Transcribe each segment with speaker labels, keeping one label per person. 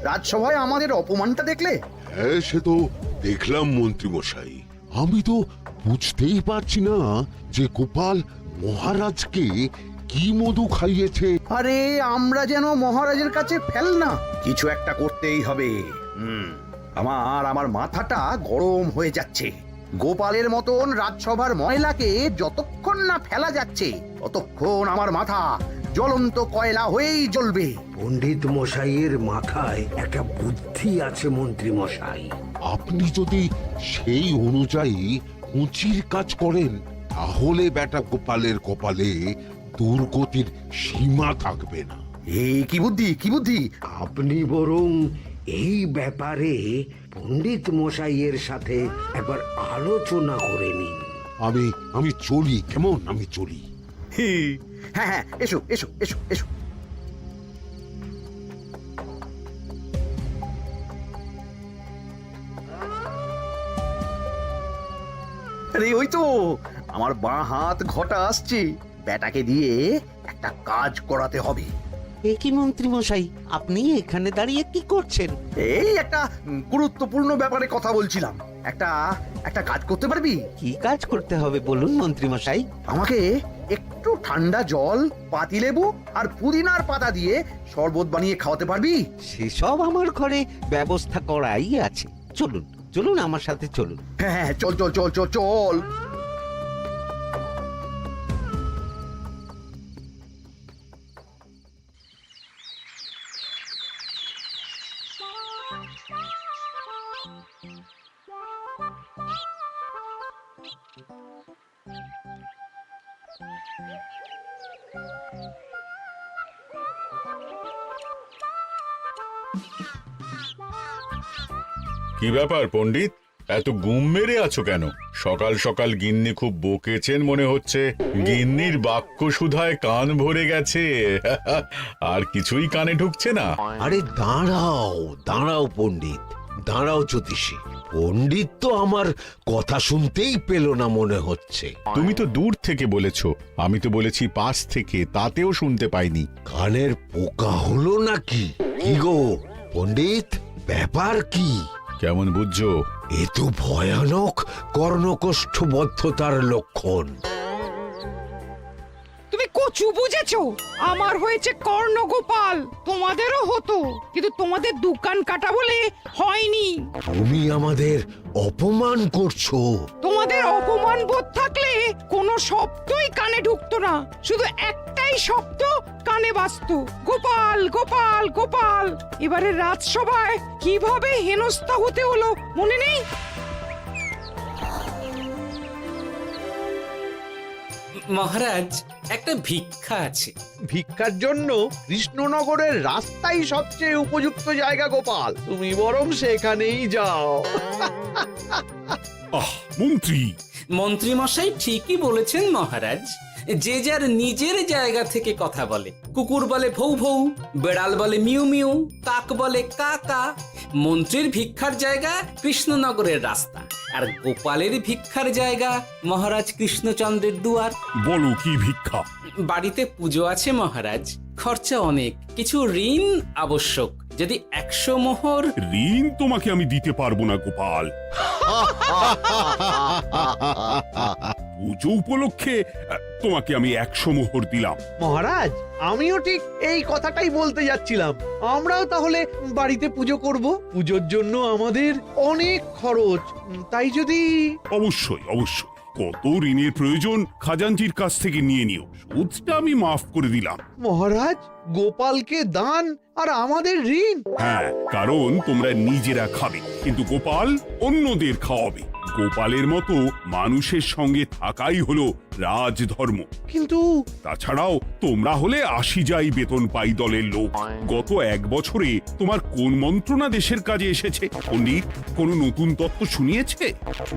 Speaker 1: রাজসভায় আমাদের অপমানটা দেখলে?
Speaker 2: হ্যাঁ, সে তো দেখলাম মন্ত্রী মশাই। আমি তো বুঝতেই পারছি না যে গোপাল মহারাজকে কি মধু খাইয়েছে।
Speaker 1: আরে আমরা যেন মহারাজের কাছে ফেল না, কিছু একটা করতেই হবে। আমার মাথাটা গরম হয়ে যাচ্ছে। গোপালের মতন রাজসভার ময়লাকে যতক্ষণ না ফেলা যাচ্ছে ততক্ষণ আমার মাথা জ্বলন্ত কয়লা হয়েই জ্বলবে।
Speaker 3: পণ্ডিত মশাইয়ের মাথায় একটা বুদ্ধি আছে মন্ত্রী মশাই।
Speaker 2: আপনি যদি সেই অনুযায়ী উঁচির কাজ করেন তাহলে বেটা গোপালের কপালে দুর্গতির সীমা থাকবে না।
Speaker 1: এই কি বুদ্ধি, কি বুদ্ধি?
Speaker 3: আপনি বরং এই ব্যাপারে পণ্ডিত মশাইয়ের সাথে একবার আলোচনা করে নিন।
Speaker 2: আমি চলি, কেমন? আমি চলি।
Speaker 1: হ্যাঁ হ্যাঁ, এসো এসো এসো এসো। আরে ওই তো আমার বাঁ হাত ঘটা আসছে, বেটাকে দিয়ে একটা কাজ করাতে হবে।
Speaker 4: এ কি মন্ত্রী মশাই, আপনি এখানে দাঁড়িয়ে কি করছেন?
Speaker 1: এই একটা গুরুত্বপূর্ণ ব্যাপারে কথা বলছিলাম। একটা একটা কাজ করতে পারবি?
Speaker 4: কি কাজ করতে হবে বলুন মন্ত্রী মশাই।
Speaker 1: আমাকে একটু ঠান্ডা জল, পাতিলেবু আর পুদিনার পাতা দিয়ে শরবত বানিয়ে খাওয়াতে পারবি?
Speaker 4: সেসব আমার ঘরে ব্যবস্থা করাই আছে। চলুন চলুন, আমার সাথে চলুন।
Speaker 1: হ্যাঁ হ্যাঁ, চল চল চল চল চল।
Speaker 5: কি ব্যাপার পণ্ডিত, এত গুম মেরে আছো কেন? সকাল সকাল গিন্নি খুব বকেছেন মনে হচ্ছে। গিন্নির বাক্য সুধায় কান ভরে গেছে, আর কিছুই কানে ঢুকছে না।
Speaker 3: আরে দাঁড়াও দাঁড়াও পণ্ডিত, দাঁড়াও জ্যোতিষী। পণ্ডিত তো আমার কথা শুনতেই পেল না মনে হচ্ছে।
Speaker 5: তুমি তো দূর থেকে বলেছো, আমি তো বলেছি পাশ থেকে, তাতেও শুনতে পাইনি।
Speaker 3: কানের পোকা হলো নাকি? কি গো পণ্ডিত, ব্যাপার কি?
Speaker 5: কেমন বুঝছো?
Speaker 3: এ তো ভয়ানক কর্ণকোষ্ঠবদ্ধতার লক্ষণ।
Speaker 6: তুমি কচু বুঝেছো? আমার হয়েছে কর্ণগোপাল, তোমাদেরও হতো, কিন্তু তোমাদের দোকান কাটা বলে হয়নি।
Speaker 3: তুমি আমাদের অপমান করছো।
Speaker 6: তোমাদের অপমান বোধ থাকলে কোনো শব্দই কানে ঢুকতো না, শুধু একটাই শব্দ কানে বাজতো, গোপাল গোপাল গোপাল। এবারে রাজসভায় কিভাবে হেনস্থা হতে হলো মনে নেই?
Speaker 7: মহারাজ, একটা ভিক্ষা আছে।
Speaker 8: ভিক্ষার জন্য কৃষ্ণনগরের রাস্তাই সবচেয়ে উপযুক্ত জায়গা গোপাল, তুমি বরং সেখানেই যাও।
Speaker 9: মন্ত্রী
Speaker 7: মন্ত্রী মশাই ঠিকই বলেছেন মহারাজ। যে যার নিজের জায়গা থেকে কথা বলে। কুকুর বলে ভৌ ভৌ, বেড়াল বলে মিউ মিউ, কাক বলে কা কা। মন্ত্রীর ভিক্ষার জায়গা কৃষ্ণনগরের রাস্তা, আর গোপালের ভিক্ষার জায়গা মহারাজ কৃষ্ণচন্দ্রের দুয়ার।
Speaker 9: বলো কি ভিক্ষা?
Speaker 7: বাড়িতে পুজো আছে মহারাজ, খরচা অনেক, কিছু ঋণ আবশ্যক। যদি 100 মোহর।
Speaker 9: ঋণ তোমাকে আমি দিতে পারবো না গোপাল। পুজো উপলক্ষে তোমাকে আমি 100 মোহর দিলাম।
Speaker 8: মহারাজ, আমিও ঠিক এই কথাটাই বলতে যাচ্ছিলাম। আমরাও তাহলে বাড়িতে পুজো করব। পুজোর জন্য আমাদের অনেক খরচ, তাই যদি...
Speaker 9: অবশ্যই অবশ্যই, কত ঋণের প্রয়োজন খাজাঞ্চির কাছ থেকে নিয়ে নিও, সুদটা আমি মাফ করে দিলাম।
Speaker 8: মহারাজ, গোপালকে দান আর আমাদের ঋণ?
Speaker 9: হ্যাঁ, কারণ তোমরা নিজেরা খাবে, কিন্তু গোপাল অন্যদের খাওয়াবে। গোপালের মতো মানুষের সঙ্গে থাকাই হলো রাজধর্ম।
Speaker 8: কিন্তু
Speaker 9: তাছাড়াও তোমরা হলে 80 যাই বেতন পাই দলের লোক। গত 1 বছরে তোমার কোন মন্ত্রণা দেশের কাজে এসেছে? পণ্ডিত কোনো নতুন তত্ত্ব শুনিয়েছে?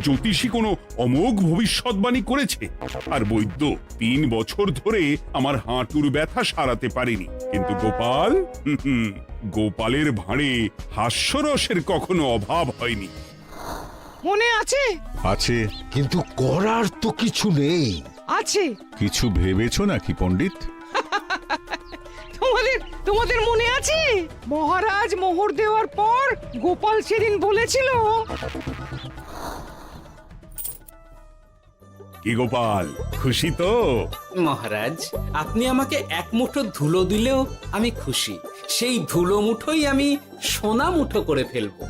Speaker 9: জ্যোতিষী কোনো অমোঘ ভবিষ্যৎবাণী করেছে? আর বৈদ্য 3 বছর ধরে আমার হাঁটুর ব্যথা সারাতে পারেনি। কিন্তু গোপাল, গোপালের ভাঁড়ে হাস্যরসের কখনো অভাব হয়নি।
Speaker 6: মনে আছে?
Speaker 5: আছে।
Speaker 3: কিন্তু করার তো কিছু নেই।
Speaker 6: আছে।
Speaker 5: কিছু ভেবেছো নাকি পণ্ডিত?
Speaker 6: তোমাদের মনে আছে মহারাজ মোহর দেওয়ার পর গোপাল সেদিন বলেছিল,
Speaker 9: কি গোপাল, খুশি তো?
Speaker 7: মহারাজ, আপনি আমাকে এক মুঠো ধুলো দিলেও আমি খুশি। সেই ধুলো মুঠোই আমি সোনা মুঠো করে ফেলবো।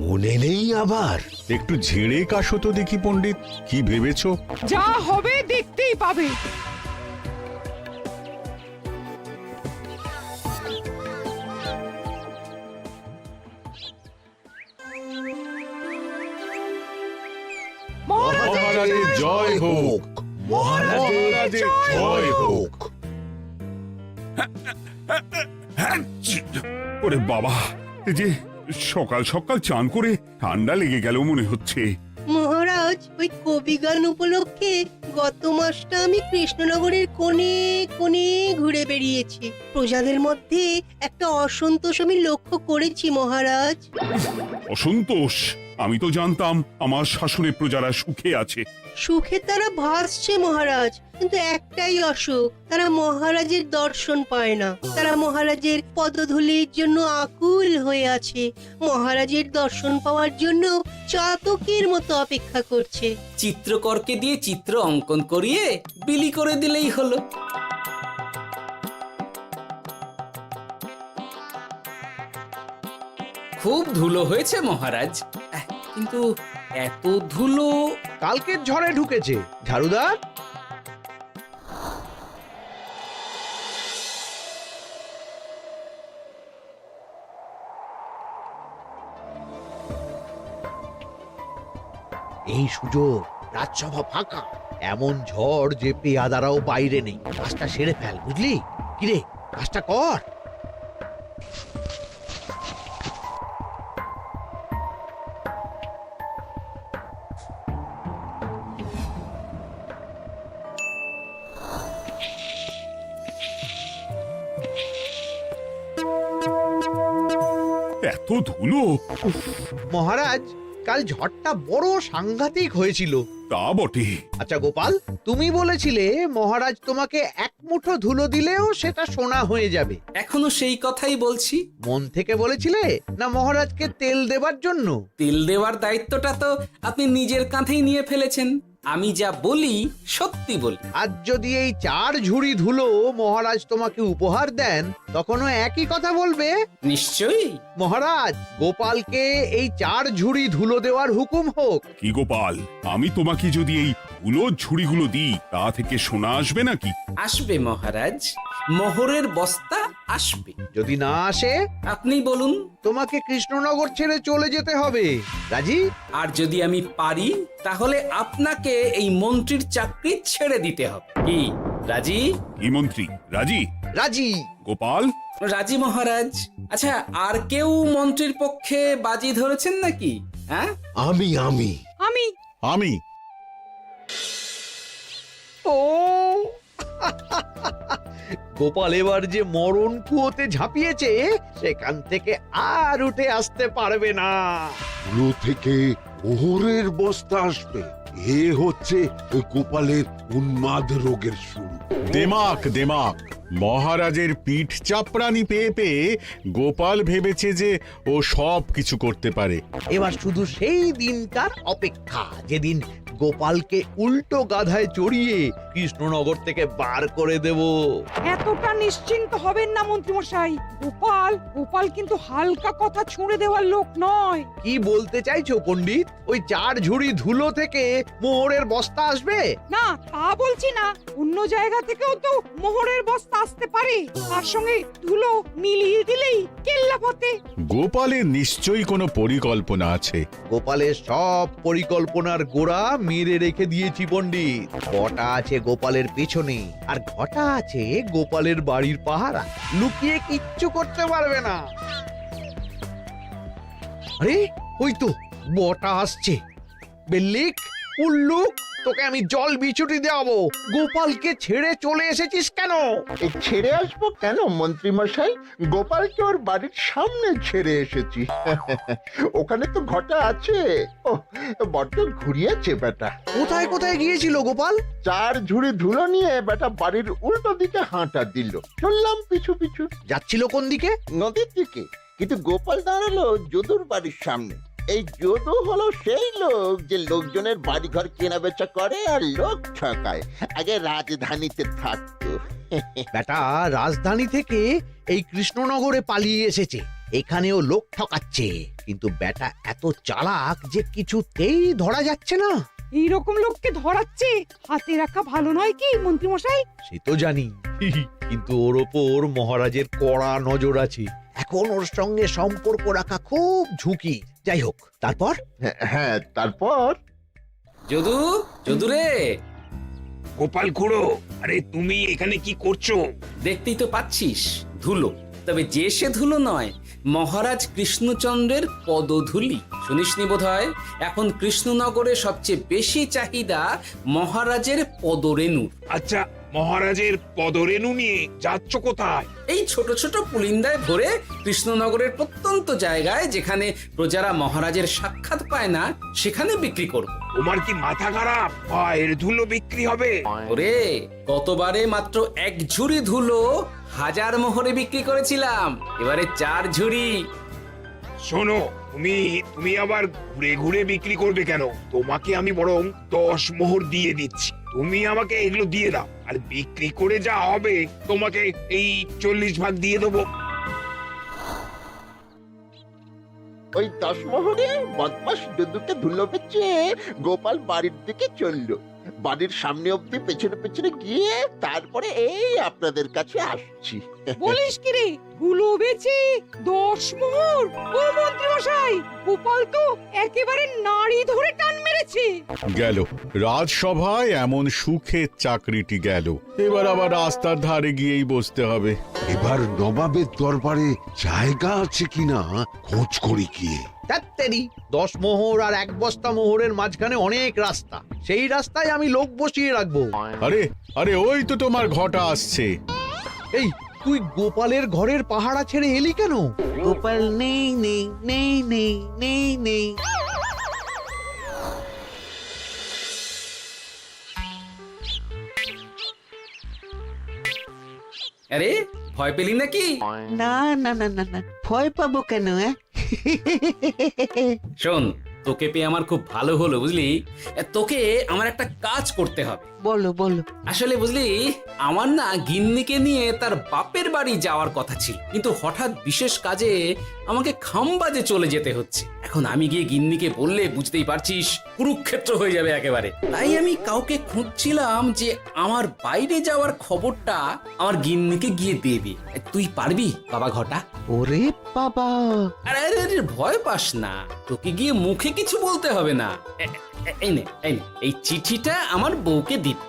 Speaker 3: মনে নেই আবার?
Speaker 5: একটু ঝেড়ে কাশো তো দেখি পণ্ডিত, কি ভেবেছো?
Speaker 6: যা হবে দেখতেই পাবে।
Speaker 5: মহারাজের জয় হোক,
Speaker 3: মহারাজের জয় হোক।
Speaker 9: ওরে বাবা, এই যে সকাল সকাল চান করে ঠান্ডা লেগে গেল মনে হচ্ছে।
Speaker 10: মহারাজ, ওই কবি গান উপলক্ষে গত মাসটা আমি কৃষ্ণনগরের কোণে কোণে ঘুরে বেরিয়েছি। প্রজাদের মধ্যে একটা অসন্তোষ আমি লক্ষ্য করেছি মহারাজ।
Speaker 9: অসন্তোষ? আমি তো জানতাম আমার শাসনে প্রজারা সুখে আছে।
Speaker 10: সুখে তারা ভাসছে মহারাজ, কিন্তু একটাই অসুখ, তারা মহারাজের দর্শন পায় না। তারা মহারাজের পদধূলির জন্য আকুল হয়ে আছে, মহারাজের দর্শন পাওয়ার জন্য চাতকের মতো অপেক্ষা করছে।
Speaker 7: চিত্রকরকে দিয়ে চিত্র অঙ্কন করিয়ে বিলি করে দিলেই হলো। খুব ধুলো হয়েছে মহারাজ, কিন্তু এত ধুলো।
Speaker 8: কালকের ঝড়ে ঢুকেছে। ঝাড়ুদার, এই সুযোগ, রাজসভা ফাঁকা, এমন ঝড় যে পেয়াদারাও বাইরে নেই। কাজটা সেরে ফেল, বুঝলি? কিরে, কাজটা কর।
Speaker 9: এত ধুলো! উফ,
Speaker 8: মহারাজ, কাল ঝড়টা বড় সাংঘাতিক হয়েছিল।
Speaker 9: তা বটে।
Speaker 8: আচ্ছা গোপাল, তুমি বলেছিলে মহারাজ তোমাকে এক মুঠো ধুলো দিলেও সেটা সোনা হয়ে যাবে।
Speaker 7: এখনো সেই কথাই বলছি।
Speaker 8: মন থেকে বলেছিলে না মহারাজকে তেল দেবার জন্য?
Speaker 7: তেল দেওয়ার দায়িত্বটা তো আপনি নিজের কাঁধেই নিয়ে ফেলেছেন। আমি যা বলি সত্যি বলি।
Speaker 8: আজ যদি এই 4 ঝুড়ি ধুলো মহারাজ তোমাকে উপহার দেন, তখনও একই কথা বলবে?
Speaker 7: নিশ্চয়ই।
Speaker 8: মহারাজ, গোপালকে এই 4 ঝুড়ি ধুলো দেওয়ার হুকুম হোক।
Speaker 9: কি গোপাল, আমি তোমাকে যদি এই ধুলোর ঝুড়িগুলো দিই, তা থেকে সোনা আসবে নাকি?
Speaker 7: আসবে মহারাজ, মোহরের বস্তা আসবে।
Speaker 8: যদি না আসে,
Speaker 7: আপনি বলুন।
Speaker 8: তোমাকে কৃষ্ণনগর ছেড়ে চলে যেতে হবে। রাজি?
Speaker 7: আর যদি আমি পারি, তাহলে আপনাকে এই মন্ত্রীর চাকরি ছেড়ে দিতে হবে। কি রাজি?
Speaker 9: কি মন্ত্রী, রাজি?
Speaker 8: রাজি।
Speaker 9: গোপাল?
Speaker 7: রাজি মহারাজ। আচ্ছা, আর কেউ মন্ত্রীর পক্ষে বাজি ধরেছেন নাকি? হ্যাঁ,
Speaker 3: আমি আমি
Speaker 6: আমি
Speaker 5: আমি
Speaker 8: ও গোপাল এবার যে মরণ কুয়োতে ঝাঁপিয়েছে, সেখান থেকে আর উঠে আসতে পারবে না।
Speaker 2: ধুলো থেকে মোহরের বস্তা আসবে, এ হচ্ছে ওই গোপালের উন্মাদ রোগের শুরু।
Speaker 5: দেমাক দেমাক, মহারাজের পিঠ চাপড়ানি পেয়ে পেয়ে গোপাল ভেবেছে যে ও সব কিছু করতে পারে।
Speaker 8: এবার শুধু সেই দিনটার অপেক্ষা, যেদিন গোপালকে উল্টো গাধায় চড়িয়ে কৃষ্ণনগর থেকে বার করে দেব।
Speaker 6: এতটা নিশ্চিন্ত হবেন না মন্ত্রীমশাই। গোপাল গোপাল কিন্তু হালকা কথা ছুঁড়ে দেওয়ার লোক নয়।
Speaker 8: কি বলতে চাইছো পণ্ডিত? ওই 4 ঝুড়ি ধুলো থেকে মোহরের বস্তা আসবে?
Speaker 6: না, তা বলছি না। অন্য জায়গা থেকেও তো মোহরের বস্তা আসতে পারে। তার সঙ্গে ধুলো মিলিয়ে দিলেই কেল্লাফতে।
Speaker 5: গোপালের নিশ্চয়ই কোনো পরিকল্পনা আছে।
Speaker 8: গোপালের সব পরিকল্পনার গোড়া মেরে রেখে দিয়েছি পণ্ডিত। ঘটা আছে গোপালের পেছনে, আর ঘটা আছে গোপালের বাড়ির পাহারা। লুকিয়ে কিচ্ছু করতে পারবে না। আরে ওই তো বটা আসছে। বেল্লিক, উল্লুক, তোকে আমি জল বিচুটি দেওয়াবো। গোপালকে ছেড়ে চলে এসেছিস কেন?
Speaker 11: ছেড়ে আসবো কেন মন্ত্রী মশাই? গোপালকে ওর বাড়ির সামনে ছেড়ে এসেছি। ওখানে তো ঘটা আছে। ও বড্ড ঘুরিয়েছে বেটা।
Speaker 8: কোথায় কোথায় গিয়েছিল গোপাল?
Speaker 11: 4 ঝুড়ি ধুলো নিয়ে বেটা বাড়ির উল্টো দিকে হাঁটা দিল। চললাম পিছু পিছু
Speaker 8: যাচ্ছিল কোন দিকে?
Speaker 11: নদীর দিকে, কিন্তু গোপাল দাঁড়ালো যদুর বাড়ির সামনে। এই যদু হলো সেই লোক যে লোকজনের বাড়িঘর কেনা বেচা করে আর লোক ঠকায়। আগে রাজধানীতে থাকতো।
Speaker 8: বেটা রাজধানী থেকে এই কৃষ্ণনগরে পালিয়ে এসেছে, এখানেও লোক ঠকাচ্ছে। কিন্তু বেটা এত চালাক যে কিছুতেই ধরা যাচ্ছে না।
Speaker 6: এইরকম লোককে ধরাচ্ছে হাতে রাখা ভালো নয় কি মন্ত্রী মশাই?
Speaker 8: সে তো জানি, কিন্তু ওর ওপর মহারাজের কড়া নজর আছে। এখন ওর সঙ্গে সম্পর্ক রাখা খুব ঝুঁকি। যাই হোক, তারপর?
Speaker 11: হ্যাঁ তারপর
Speaker 7: যদু, যদু রে,
Speaker 9: গোপাল খুড়ো, আরে তুমি এখানে কি করছো?
Speaker 7: দেখতেই তো পাচ্ছিস ধুলো, তবে যে সে ধুলো নয়, মহারাজ কৃষ্ণচন্দ্রের পদধূলি। শুনিসনি বোধহয় এখন কৃষ্ণনগরে সবচেয়ে বেশি চাহিদা মহারাজের পদরেণুর।
Speaker 9: আচ্ছা, মহারাজের পদরেণু নিয়ে যাচ্ছ কোথায়?
Speaker 7: এই ছোট ছোট পুলিন্দায় ভরে কৃষ্ণনগরের প্রত্যন্ত জায়গায় যেখানে প্রজারা মহারাজের সাক্ষাৎ পায় না সেখানে বিক্রি করব।
Speaker 9: তোমার কি মাথা খারাপ? পায়ের ধুলো বিক্রি হবে?
Speaker 7: ওরে, গতবারে মাত্র 1 ঝুড়ি ধুলো 1000 মোহরে বিক্রি করেছিলাম, এবারে 4 ঝুড়ি।
Speaker 9: শোনো, তুমি আবার ঘুরে ঘুরে বিক্রি করবে কেন? তোমাকে আমি বরং 10 মোহর দিয়ে দিচ্ছি। তুমি আমাকে এগুলো দিয়ে দাও, আর বিক্রি করে যা হবে তোমাকে এই 40 ভাগ দিয়ে দেবো।
Speaker 11: ওই 10 মোহরে বদমাস যদুকে ধুলো বেচে গোপাল বাড়ির দিকে চললো। বাড়ির সামনে অব্দি পেছনে পেছনে গিয়ে তারপরে এই আপনাদের কাছে আসছি।
Speaker 6: বলিস কি রে, ধুলো বেচে 10 মোহর? ও মন্ত্রী মশাই, গোপাল তো একেবারে নাড়ি ধরে টান মেরেছে।
Speaker 5: গেল রাজসভায় এমন সুখের চাকরিটি গেল, এবার আবার রাস্তার ধারে গিয়েই বসতে হবে।
Speaker 2: এবার নবাবের দরবারে জায়গা আছে কিনা খোঁজ করি গিয়ে।
Speaker 8: তাত্তেরি, 10 মোহর আর 1 বস্তা মোহরের মাঝখানে অনেক রাস্তা, সেই রাস্তায় আমি লোক বসিয়ে রাখবো।
Speaker 5: আরে আরে, ওই তো তোমার ঘটা আসছে।
Speaker 8: এই, তুই গোপালের ঘরের পাহারা ছেড়ে এলি কেন?
Speaker 4: গোপাল নেই নেই নেই নেই নেই নেই।
Speaker 7: আরে, ভয় পেলি নাকি?
Speaker 4: না না না না না, ভয় পাবো কেন?
Speaker 7: শোন, তোকে পেয়ে আমার খুব ভালো হলো বুঝলি। তোকে আমার একটা কাজ করতে হবে।
Speaker 4: বলো বলো।
Speaker 7: আসলে বুঝলি, আমার না গিন্নিকে নিয়ে তার বাপের বাড়ি যাওয়ার কথা ছিল, কিন্তু হঠাৎ বিশেষ কাজে আমাকে খামবাজে চলে যেতে হচ্ছে। এখন আমি গিয়ে গিন্নিকে বললে বুঝতেই পারছিস কুরুক্ষেত্র হয়ে যাবে একেবারে। তাই আমি কাউকে খুঁজছিলাম যে আমার বাইরে যাওয়ার খবরটা আমার গিন্নিকে গিয়ে দেবে। তুই পারবি বাবা ঘটা?
Speaker 4: ওরে বাবা!
Speaker 7: আরে আরে আরে, ভয় পাস না, তোকে গিয়ে মুখে কিছু বলতে হবে না। এই নে, এই চিঠিটা আমার বউকে দিবি।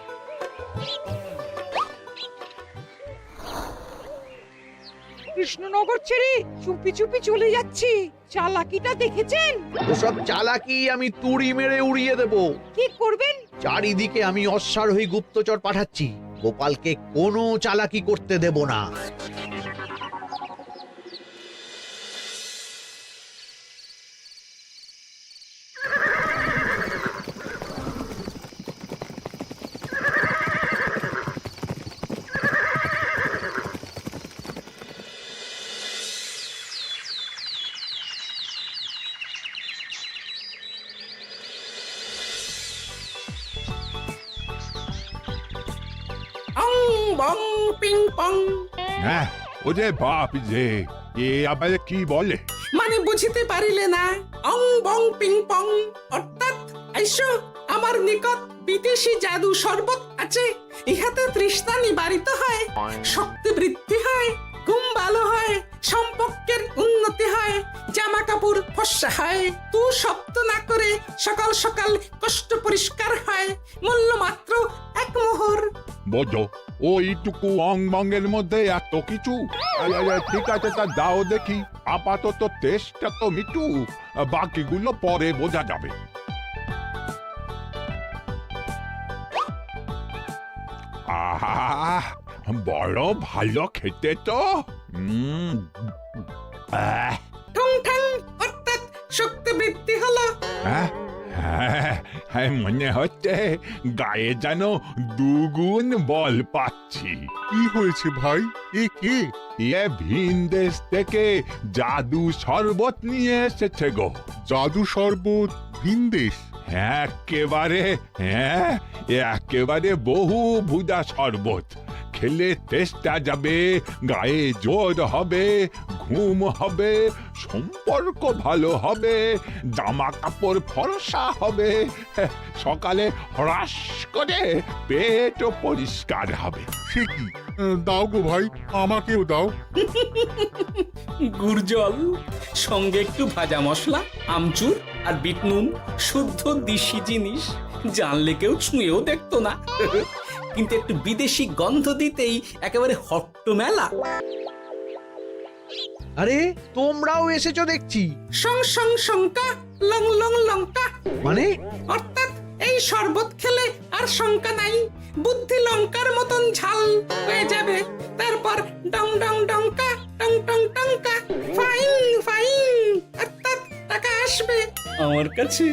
Speaker 6: কৃষ্ণনগর ছেড়ে চুপি চুপি চলে যাচ্ছি, চালাকিটা দেখেছেন?
Speaker 8: ওসব চালাকি আমি তুড়ি মেরে উড়িয়ে দেব।
Speaker 6: কি করবেন?
Speaker 8: চারিদিকে আমি অশ্বারোহী গুপ্তচর পাঠাচ্ছি, গোপালকে কোনো চালাকি করতে দেব না।
Speaker 7: অং বং পিং পং।
Speaker 9: হ্যাঁ, ওরে বাপ রে, এ আবার কি বলে?
Speaker 7: মানে বুঝতে পারিলে না? অং বং পিং পং অর্থাৎ আইসো আমার নিকট বিদেশি জাদু শরবত আছে, ইহাতে তৃষ্ণা নিবারিত হয়, শক্তি বৃদ্ধি হয়, ঘুম ভালো হয়, সম্পর্কের উন্নতি হয়, জামা কাপড় ফর্সা হয়, তু শব্দ না করে সকাল সকাল কষ্ট পরিষ্কার হয়, মূল্য মাত্র 1 মোহর।
Speaker 9: বোঝো, ওইটুকু অং বঙ্গের মধ্যে এত কিছু? ঠিক আছে, তা দাও দেখি। আপাতত টেস্টটা তো মিটু, বাকিগুলো পরে বোঝা যাবে। আহ বড় ভালো খেতে তো
Speaker 6: ঠং ঠং অর্থাৎ শক্তি বৃদ্ধি হলো।
Speaker 9: হ্যাঁ মনে হচ্ছে গায়ে যেন দুগুণ বল পাচ্ছি। কি হয়েছে ভাই? এ কে? এ ভিন দেশ থেকে জাদু শরবত নিয়ে এসেছে গো। জাদু শরবত ভিন দেশ? একেবারে বহু ভুজা শরবত। খেলে তেষ্টা যাবে, গায়ে জোর হবে, ঘুম হবে, সম্পর্ক ভালো হবে, জামা কাপড় ফর্সা হবে, সকালে হ্রাস করে পেটও পরিষ্কার হবে। সে কি? দাও গো ভাই, আমাকেও দাও।
Speaker 7: গুড় জল সঙ্গে একটু ভাজা মশলা, আমচুর আর বিট নুন, শুদ্ধ দেশি জিনিস। জানলে কেউ ছুঁয়েও দেখতো না, কিন্তু একটু বিদেশি গন্ধ দিতেই একেবারে হট্ট মেলা।
Speaker 8: আরে তোমরাও এসেছো দেখছি।
Speaker 6: সং সং শঙ্কা লং লং লঙ্কা,
Speaker 8: মানে
Speaker 6: অর্থাৎ এই শরবত খেলে আর শঙ্কা নাই, বুদ্ধি লঙ্কার মতন ঝাল হয়ে যাবে। তারপর ডং ডং ডঙ্কা, টং টং টঙ্কা, ফাইন ফাইন, অর্থাৎ টাকা আসবে
Speaker 7: আমার কাছে।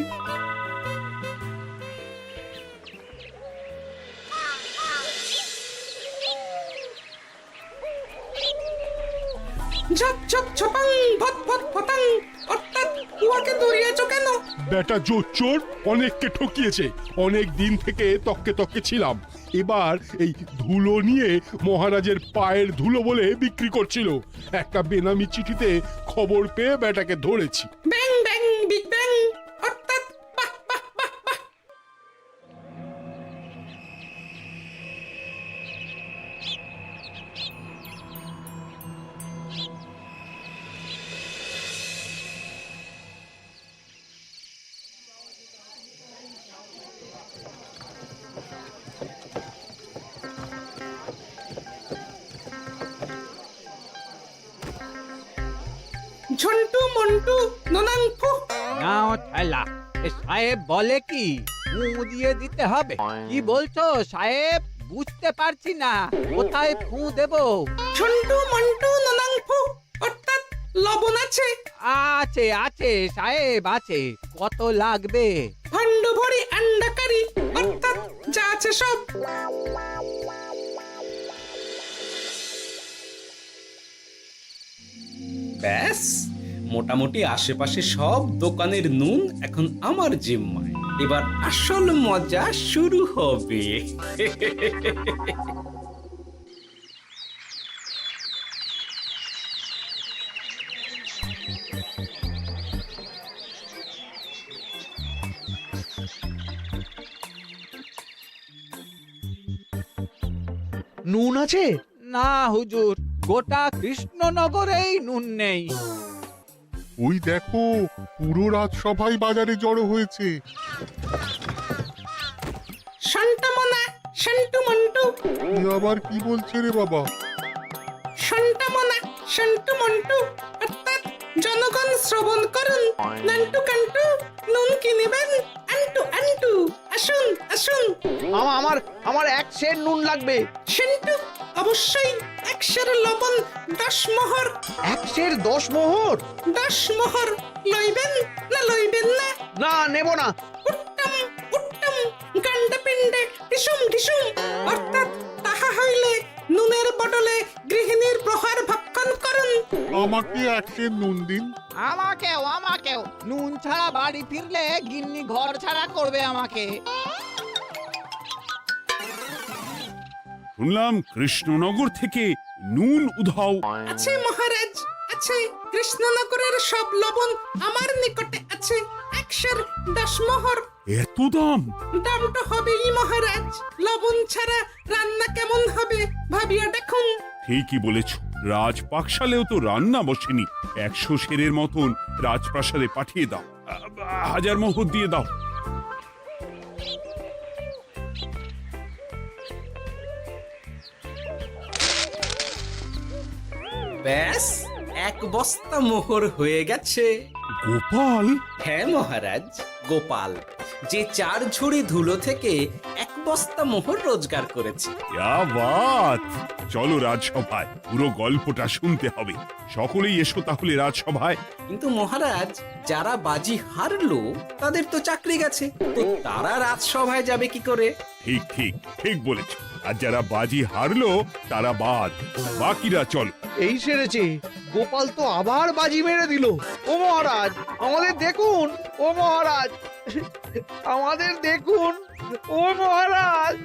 Speaker 6: ঝপ ঝপ ছপাং ভট ভট ফটাং, অর্থাৎ উহাকে দৌড়িয়েছো কেন?
Speaker 9: বেটা জোচ্চোর অনেককে ঠকিয়েছে। অনেক দিন থেকে তককে তককে ছিলাম। এবার এই ধুলো নিয়ে মহারাজের পায়ের ধুলো বলে বিক্রি করছিল। একটা বেনামি চিঠিতে খবর পেয়ে বেটাকে ধরেছি।
Speaker 6: ব্যাং ব্যাং বিগ ব্যাং, অর্থাৎ বাহ বাহ বাহ বাহ। ঝন্টু মন্টু ননাংফু।
Speaker 4: নাও ঠেলা। সাহেব বলে কি ফু দিয়ে দিতে হবে? কি বলছো সাহেব? বুঝতে পারছি না, কোথায় ফু দেব?
Speaker 6: ঝন্টু মন্টু ননাংফু, অর্থাৎ লবণ আছে?
Speaker 4: আছে আছে সাহেব আছে। কত লাগবে?
Speaker 6: ভান্ড ভরি আন্ডাকারি, অর্থাৎ যা আছে সব।
Speaker 7: ব্যাস, মোটামুটি আশেপাশে সব দোকানের নুন এখন আমার জিম্মায়। এবার আসল মজা শুরু হবে।
Speaker 8: নুন আছে?
Speaker 4: না হুজুর, গোটা কৃষ্ণনগরেই নুন নেই।
Speaker 9: ওই দেখো, পুরো রাজসভাই বাজারে জড়ো হয়েছে।
Speaker 6: শান্তামনা শান্টু মন্টু,
Speaker 9: আবার কি বলছে রে বাবা?
Speaker 6: শান্তামনা শান্টু মন্টু, অর্থাৎ জনগণ শ্রবণ করুন। নান্টু কান্টু, নুন কিনিবেন আন্টু আন্টু, আসুন আসুন।
Speaker 8: আমার এক সের নুন লাগবে।
Speaker 6: সেন্টু, অবশ্যই 100 লবণ 10 মোহর।
Speaker 8: 1 10 মোহর?
Speaker 6: 10 মোহর লইবেন না লইবেন না?
Speaker 8: না, নেব না।
Speaker 6: উত্তম উত্তম, গান্ডা পিণ্ডে ঢিসুম ঢিসুম, অর্থাৎ তাহা হইলে নুনের বদলে গৃহিণীর প্রহার ভক্ষণ করুন।
Speaker 9: আমাকে 1 সের নুন দিন।
Speaker 4: আমাকেও নুন ছাড়া বাড়ি ফিরলে গিন্নি ঘর ছাড়া করবে আমাকে।
Speaker 9: শুনলাম কৃষ্ণনগর থেকে নুন উধাও।
Speaker 6: আছে মহারাজ, আছে। কৃষ্ণনগরের সব লবণ আমার নিকটে আছে। 110 মোহর।
Speaker 9: এত দাম?
Speaker 6: দাম তো হবেই মহারাজ, লবণ ছাড়া রান্না কেমন হবে ভাবিয়া দেখুন।
Speaker 9: ঠিকই বলেছ, রাজপাকশালেও তো রান্না বসেনি। 100 সেরের মতন রাজপ্রাসাদে পাঠিয়ে দাও। 1000 মোহর দিয়ে দাও।
Speaker 7: ব্যাস, 1 বস্তা মোহর হয়ে গেছে।
Speaker 9: গোপাল?
Speaker 7: হ্যাঁ মহারাজ, গোপাল, যে 4 ঝুড়ি ধুলো থেকে 1 বস্তা মোহর রোজগার করেছে।
Speaker 9: ইয়া বাত! চলো রাজসভায়, পুরো গল্পটা শুনতে হবে। সকলেই এসো তাহলে রাজসভায়।
Speaker 7: কিন্তু মহারাজ, যারা বাজি হারলো তাদের তো চাকরি গেছে, তো তারা রাজসভায় যাবে কি করে?
Speaker 9: ঠিক ঠিক ঠিক বলেছ। আর যারা বাজি হারলো তারা বাদ, বাকিরা চল।
Speaker 8: এই সেরেছে, গোপাল তো আবার বাজি মেরে দিল। ও মহারাজ, আমাদের দেখুন। ও মহারাজ, আমাদের দেখুন। ও মহারাজ।